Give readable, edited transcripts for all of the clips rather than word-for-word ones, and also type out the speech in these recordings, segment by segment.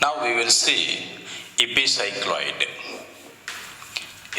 Now we will see epicycloid.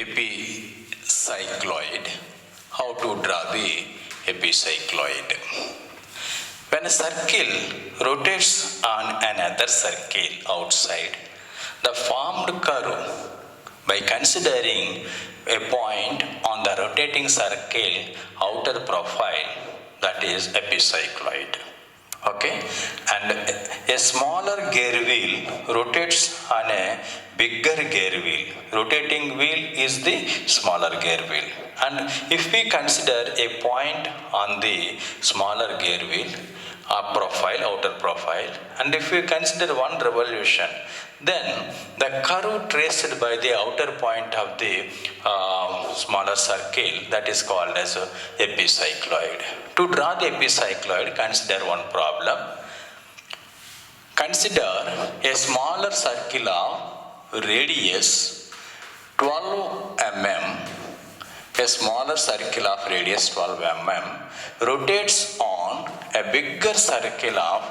Epicycloid. How to draw the epicycloid? When a circle rotates on another circle outside the formed curve, by considering a point on the rotating circle outer profile, that is epicycloid. Okay, and a smaller gear wheel rotates on a bigger gear wheel. Rotating wheel is the smaller gear wheel, and if we consider a point on the smaller gear wheel profile, outer profile, and if we consider one revolution, then the curve traced by the outer point of the smaller circle, that is called as epicycloid. To draw the epicycloid, consider one problem. Consider a smaller circle of radius 12 mm. A smaller circle of radius 12 mm rotates on a bigger circle of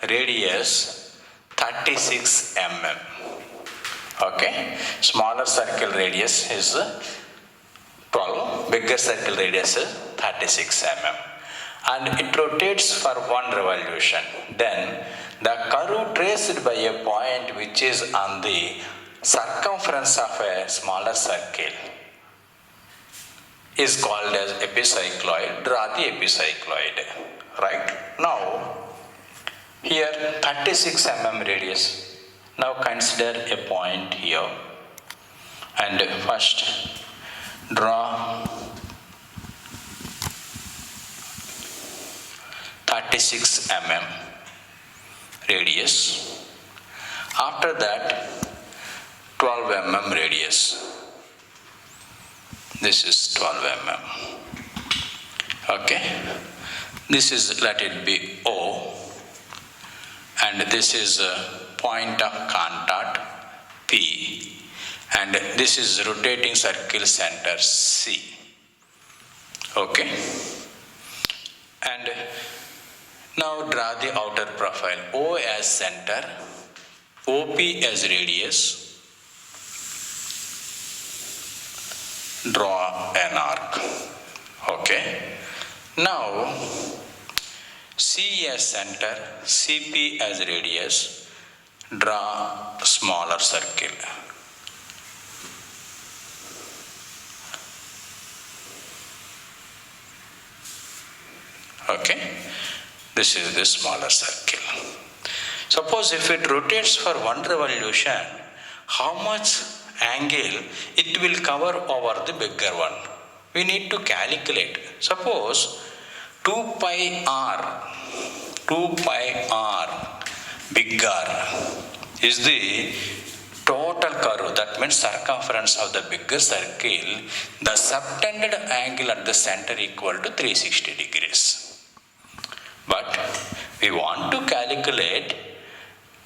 radius 36 mm. Okay, smaller circle radius is 12, bigger circle radius is 36 mm, and it rotates for one revolution. Then the curve traced by a point which is on the circumference of a smaller circle is called as epicycloid. Draw the epicycloid. Right, now here 36 mm radius. Now consider a point here, and first draw 36 mm radius. After that 12 mm radius. This is 12 mm. Okay, this is, let it be O, and this is a point of contact P, and this is rotating circle center C. Okay, and now draw the outer profile. O as center, OP as radius. Draw an arc. Okay, now C as center, CP as radius. Draw smaller circle. Okay, this is the smaller circle. Suppose if it rotates for one revolution, how much angle it will cover over the bigger one? We need to calculate. Suppose 2 pi r big R is the total curve, that means circumference of the bigger circle. The subtended angle at the center equal to 360 degrees. But we want to calculate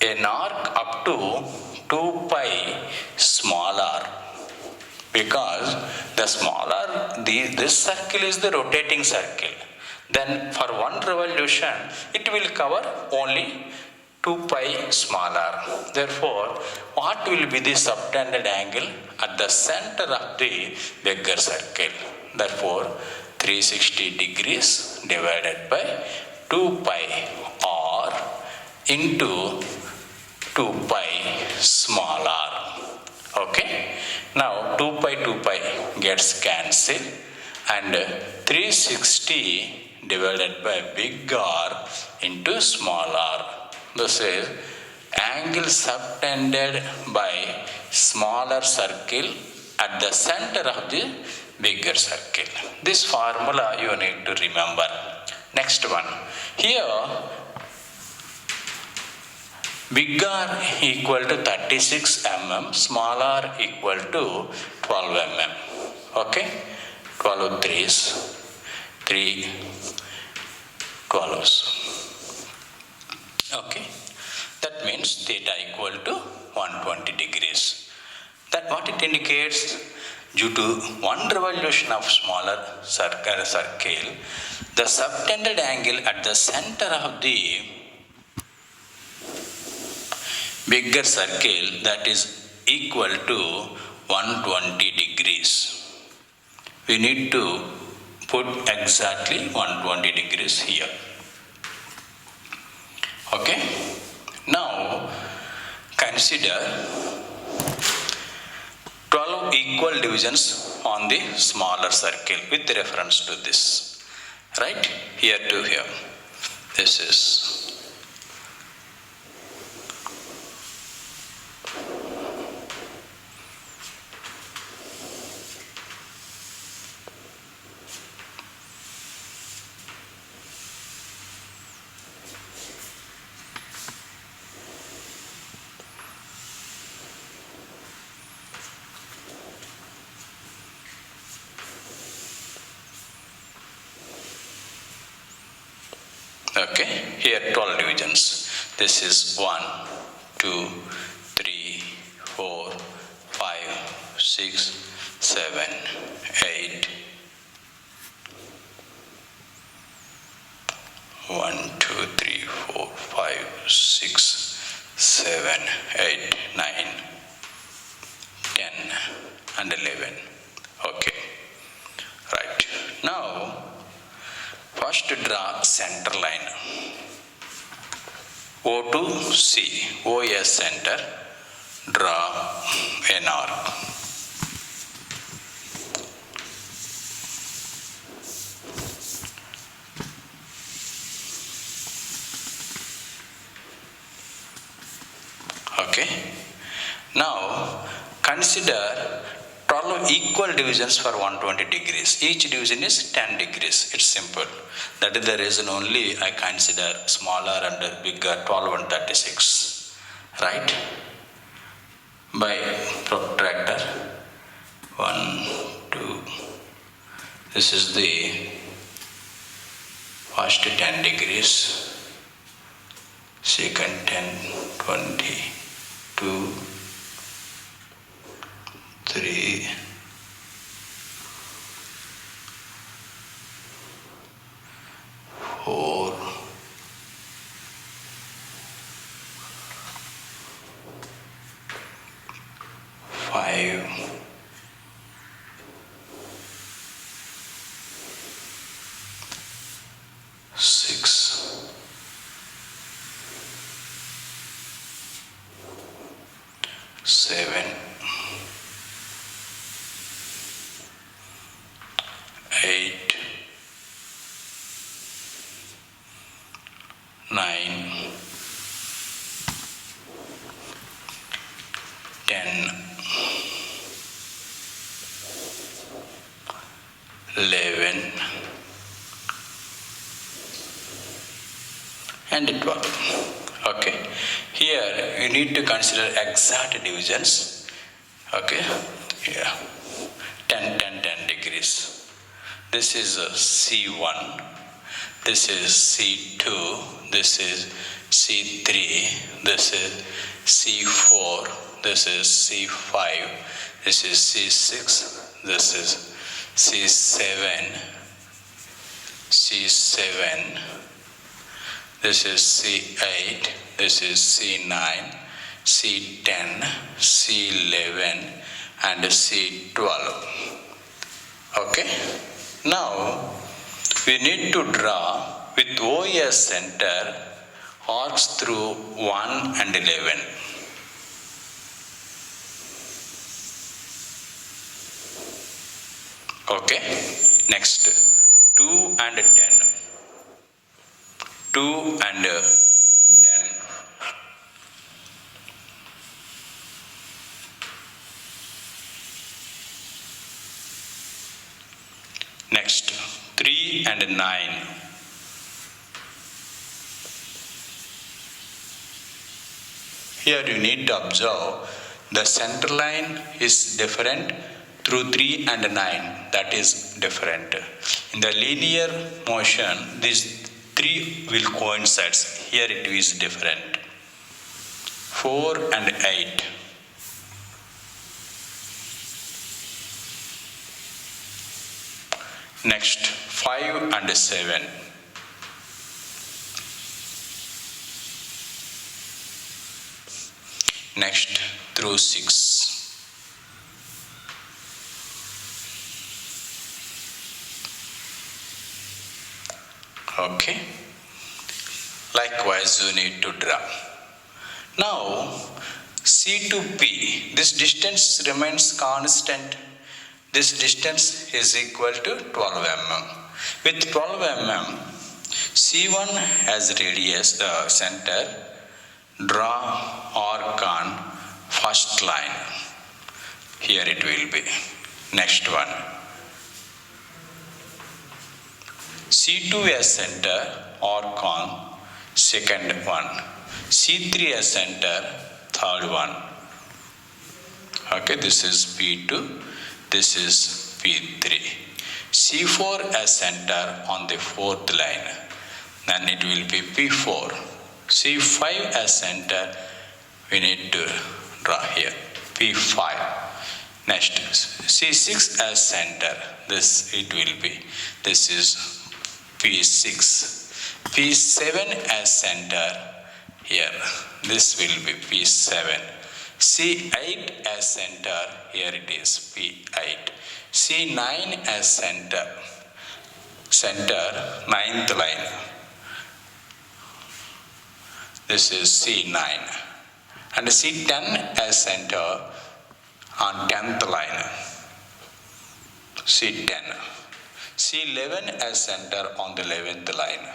an arc up to 2 pi small r, because the smaller this circle is the rotating circle. Then for one revolution it will cover only 2 pi small r. Therefore, what will be the subtended angle at the center of the bigger circle? Therefore, 360 degrees divided by 2 pi r into 2 pi small r. Okay, now 2 pi gets cancelled, and 360 divided by big R into small r. This is angle subtended by smaller circle at the center of the bigger circle. This formula you need to remember. Next one. Here big R equal to 36 mm, small r equal to 12 mm. Okay, 12 3s, 3 12s. Okay, that means theta equal to 120 degrees. That what it indicates? Due to one revolution of smaller circle, the subtended angle at the center of the bigger circle that is equal to 120 degrees. We need to put exactly 120 degrees here. Okay. Now consider 12 equal divisions on the smaller circle with reference to this. Right? Here to here. This is okay, here 12 divisions. This is 1, 2, 3, 4, 5, 6, 7, 8. 1, 2, 3, 4, 5, 6, 7, 8, 9, 10 and 11. Okay. Right. Now first draw center line. O to C. O as center. Draw an arc. Okay. Now consider 12 equal divisions for 120 degrees. Each division is 10 degrees. It's simple. That is the reason only I consider smaller and bigger 12 and 36. Right? By protractor. 1, 2. This is the first 10 degrees. Second 10, 20, 2, 3, 4, 5, 6, 7, 8, 9, 10, 11 and 12. Okay. Here you need to consider exact divisions. Okay. Here 10, 10, 10 degrees. This is C1. This is C2. This is C3. This is C4. This is C5. This is C6. This is C7. C7. This is C8. This is C9. C10. C11 and C12. Okay. Now we need to draw with O as center arcs through 1 and 11. Okay. Next 2 and 10. 2 and 10. Next 3 and 9. Here you need to observe the center line is different through 3 and 9. That is different. In the linear motion, these 3 will coincide. Here it is different. 4 and 8. Next 5 and 7. next through 6. Okay. Likewise, you need to draw. Now, C to P, this distance remains constant. This distance is equal to 12 mm. With 12 mm, C1 has radius center. Draw arc on first line. Here it will be. Next one. C2 as center, arc on second one. C3 as center, third one. Okay, this is P2, this is P3. C4 as center on the fourth line, then it will be P4. C5 as center, we need to draw here, P5. Next, C6 as center, this it will be, this is P6. P7 as center, here, this will be P7. C8 as center, here it is P8. C9 as center, ninth line. This is C9. And C10 as center on 10th line. C10. C11 as center on the 11th line.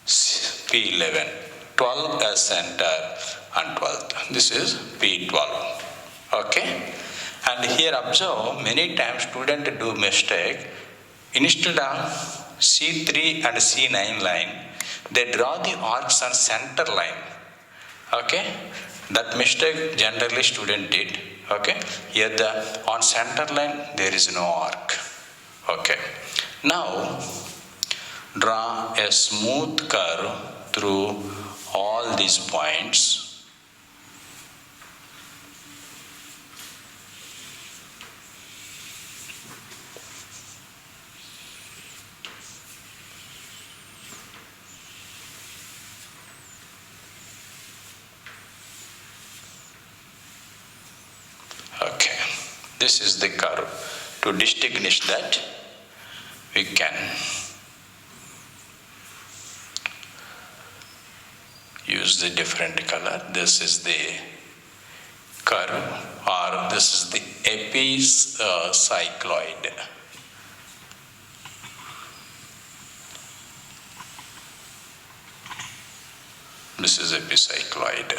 P11. 12 as center on 12th. This is P12. Okay. And here observe, many times students do mistake. Instead of C3 and C9 line, they draw the arcs on center line. Okay. That mistake generally student did. Okay. Here on center line there is no arc. Okay. Now draw a smooth curve through all these points. Okay, this is the curve. To distinguish that, we can use the different color. This is the curve, or this is the epicycloid. This is epicycloid.